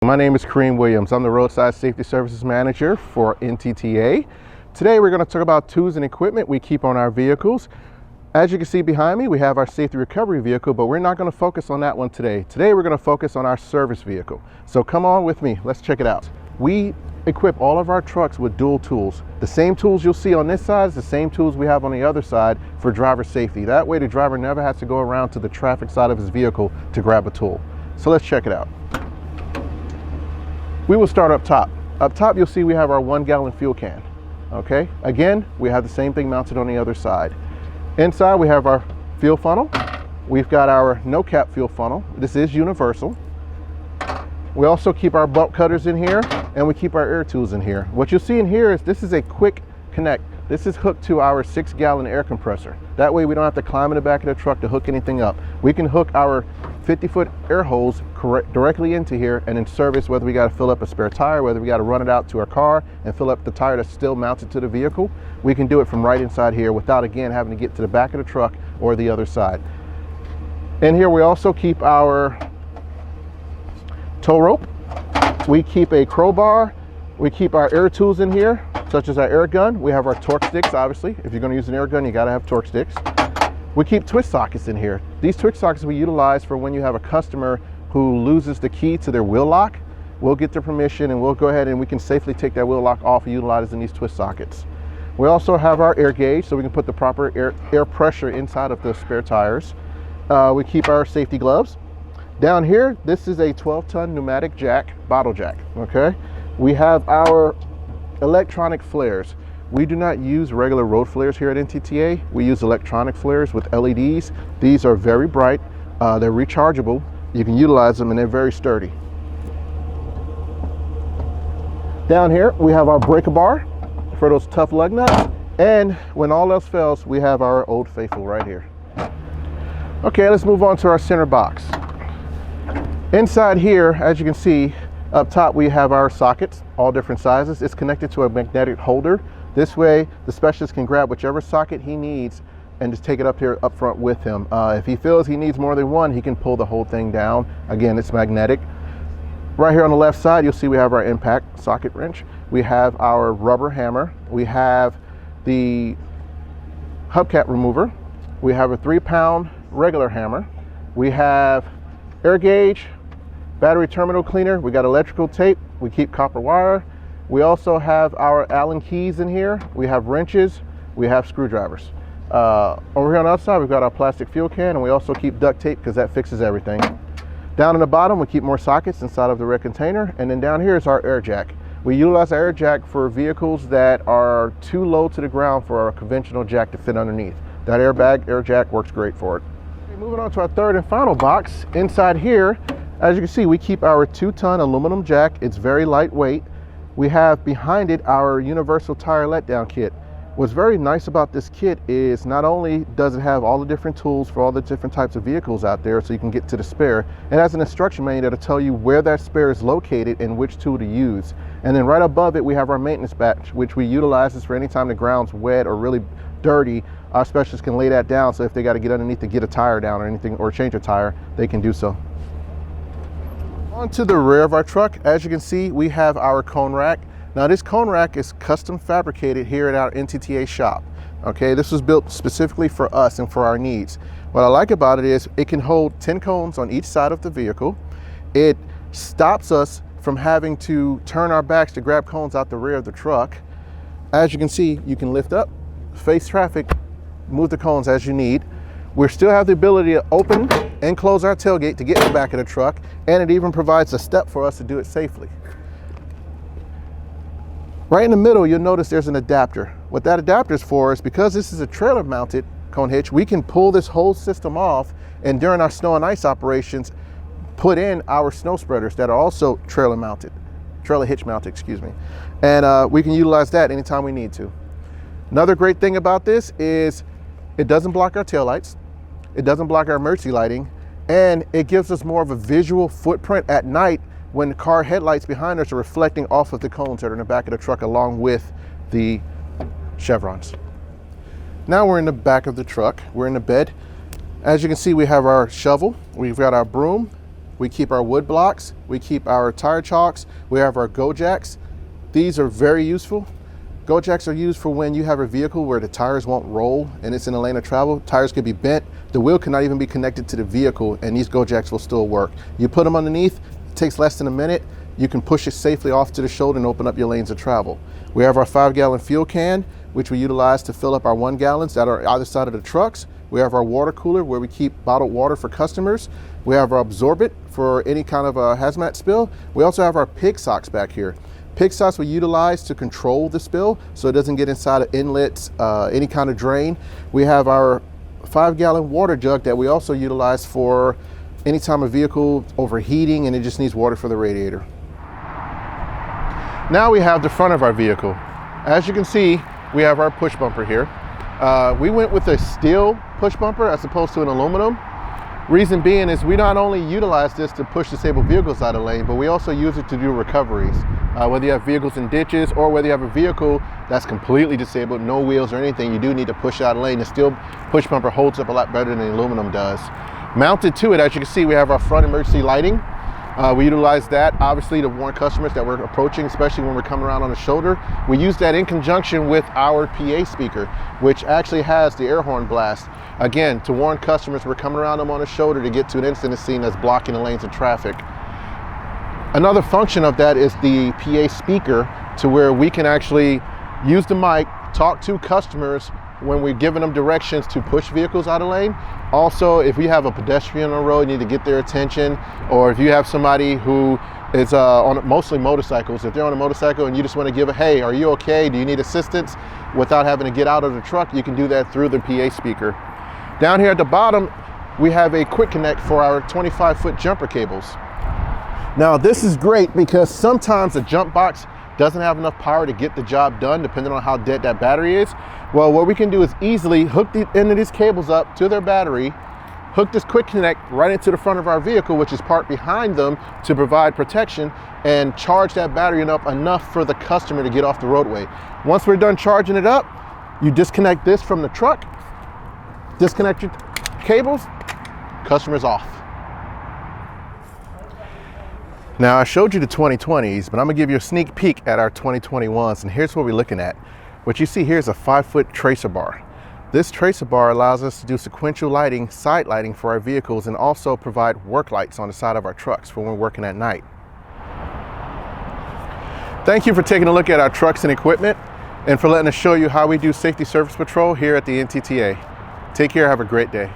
My name is Kareem Williams. I'm the Roadside Safety Services Manager for NTTA. Today we're going to talk about tools and equipment we keep on our vehicles. As you can see behind me, we have our safety recovery vehicle, but we're not going to focus on that one today. Today we're going to focus on our service vehicle. So come on with me, let's check it out. We equip all of our trucks with dual tools. The same tools you'll see on this side is the same tools we have on the other side for driver safety. That way the driver never has to go around to the traffic side of his vehicle to grab a tool. So let's check it out. We will start up top. Up top, you'll see we have our 1 gallon fuel can. Okay, again, we have the same thing mounted on the other side. Inside, we have our fuel funnel. We've got our no cap fuel funnel. This is universal. We also keep our bolt cutters in here, and we keep our air tools in here. What you'll see in here is this is a quick connect. This is hooked to our 6 gallon air compressor. That way we don't have to climb in the back of the truck to hook anything up. We can hook our 50-foot air hose directly into here and in service, whether we got to fill up a spare tire, whether we got to run it out to our car and fill up the tire that's still mounted to the vehicle. We can do it from right inside here without, again, having to get to the back of the truck or the other side. In here we also keep our tow rope. We keep a crowbar. We keep our air tools in here, such as our air gun. We have our torque sticks, obviously. If you're going to use an air gun, you got to have torque sticks. We keep twist sockets in here. These twist sockets we utilize for when you have a customer who loses the key to their wheel lock. We'll get their permission and we'll go ahead and we can safely take that wheel lock off utilizing these twist sockets. We also have our air gauge so we can put the proper air pressure inside of the spare tires. We keep our safety gloves. Down here, this is a 12-ton pneumatic jack, bottle jack, okay? We have our electronic flares. We do not use regular road flares here at NTTA. We use electronic flares with LEDs. These are very bright. They're rechargeable. You can utilize them and they're very sturdy. Down here, we have our breaker bar for those tough lug nuts. And when all else fails, we have our Old Faithful right here. Okay, let's move on to our center box. Inside here, as you can see, up top we have our sockets, all different sizes. It's connected to a magnetic holder. This way, the specialist can grab whichever socket he needs and just take it up here up front with him. If he feels he needs more than one, he can pull the whole thing down. Again, it's magnetic. Right here on the left side, you'll see we have our impact socket wrench. We have our rubber hammer. We have the hubcap remover. We have a 3-pound regular hammer. We have air gauge, battery terminal cleaner. We got electrical tape. We keep copper wire. We also have our Allen keys in here. We have wrenches. We have screwdrivers. Over here on the outside, we've got our plastic fuel can, and we also keep duct tape because that fixes everything. Down in the bottom, we keep more sockets inside of the red container, and then down here is our air jack. We utilize our air jack for vehicles that are too low to the ground for our conventional jack to fit underneath. That air jack works great for it. Okay, moving on to our third and final box. Inside here, as you can see, we keep our 2-ton aluminum jack. It's very lightweight. We have behind it our universal tire letdown kit. What's very nice about this kit is not only does it have all the different tools for all the different types of vehicles out there so you can get to the spare, it has an instruction manual that'll tell you where that spare is located and which tool to use. And then right above it, we have our maintenance batch, which we utilize for any time the ground's wet or really dirty. Our specialists can lay that down, so if they got to get underneath to get a tire down or anything or change a tire, they can do so. Onto the rear of our truck, as you can see, we have our cone rack. Now this cone rack is custom fabricated here at our NTTA shop. Okay, this was built specifically for us and for our needs. What I like about it is it can hold 10 cones on each side of the vehicle. It stops us from having to turn our backs to grab cones out the rear of the truck. As you can see, you can lift up, face traffic, move the cones as you need. We still have the ability to open and close our tailgate to get in the back of the truck, and it even provides a step for us to do it safely. Right in the middle, you'll notice there's an adapter. What that adapter is for is because this is a trailer mounted cone hitch, we can pull this whole system off and during our snow and ice operations, put in our snow spreaders that are also trailer hitch mounted, excuse me. And we can utilize that anytime we need to. Another great thing about this is it doesn't block our taillights. It doesn't block our emergency lighting, and it gives us more of a visual footprint at night when the car headlights behind us are reflecting off of the cones that are in the back of the truck along with the chevrons. Now we're in the back of the truck. We're in the bed. As you can see, we have our shovel, we've got our broom, we keep our wood blocks, we keep our tire chalks, we have our go jacks. These are very useful. Go jacks are used for when you have a vehicle where the tires won't roll and it's in a lane of travel. Tires could be bent, the wheel cannot even be connected to the vehicle, and these go jacks will still work. You put them underneath, it takes less than a minute. You can push it safely off to the shoulder and open up your lanes of travel. We have our 5-gallon fuel can, which we utilize to fill up our 1 gallons that are either side of the trucks. We have our water cooler where we keep bottled water for customers. We have our absorbent for any kind of a hazmat spill. We also have our pig socks back here. Pig socks we utilize to control the spill so it doesn't get inside of inlets, any kind of drain. We have our 5-gallon water jug that we also utilize for anytime a vehicle overheating and it just needs water for the radiator. Now we have the front of our vehicle. As you can see, we have our push bumper here. We went with a steel push bumper as opposed to an aluminum. Reason being is we not only utilize this to push disabled vehicles out of lane, but we also use it to do recoveries. Whether you have vehicles in ditches or whether you have a vehicle that's completely disabled, no wheels or anything, you do need to push out of lane. The steel push bumper holds up a lot better than the aluminum does. Mounted to it, as you can see, we have our front emergency lighting. We utilize that obviously to warn customers that we're approaching, especially when we're coming around on the shoulder. We use that in conjunction with our PA speaker, which actually has the air horn blast. Again, to warn customers we're coming around them on the shoulder to get to an incident scene that's blocking the lanes of traffic. Another function of that is the PA speaker, to where we can actually use the mic, talk to customers when we're giving them directions to push vehicles out of lane. Also, if we have a pedestrian on the road, you need to get their attention, or if you have somebody who is on mostly motorcycles, if they're on a motorcycle and you just want to give a, hey, are you okay? Do you need assistance? Without having to get out of the truck, you can do that through the PA speaker. Down here at the bottom, we have a quick connect for our 25-foot jumper cables. Now this is great because sometimes the jump box doesn't have enough power to get the job done, depending on how dead that battery is. Well, what we can do is easily hook the end of these cables up to their battery, hook this quick connect right into the front of our vehicle, which is parked behind them to provide protection, and charge that battery up enough for the customer to get off the roadway. Once we're done charging it up, you disconnect this from the truck, disconnect your cables, customer's off. Now I showed you the 2020s, but I'm gonna give you a sneak peek at our 2021s, and here's what we're looking at. What you see here is a 5-foot tracer bar. This tracer bar allows us to do sequential lighting, side lighting for our vehicles, and also provide work lights on the side of our trucks for when we're working at night. Thank you for taking a look at our trucks and equipment, and for letting us show you how we do safety service patrol here at the NTTA. Take care, have a great day.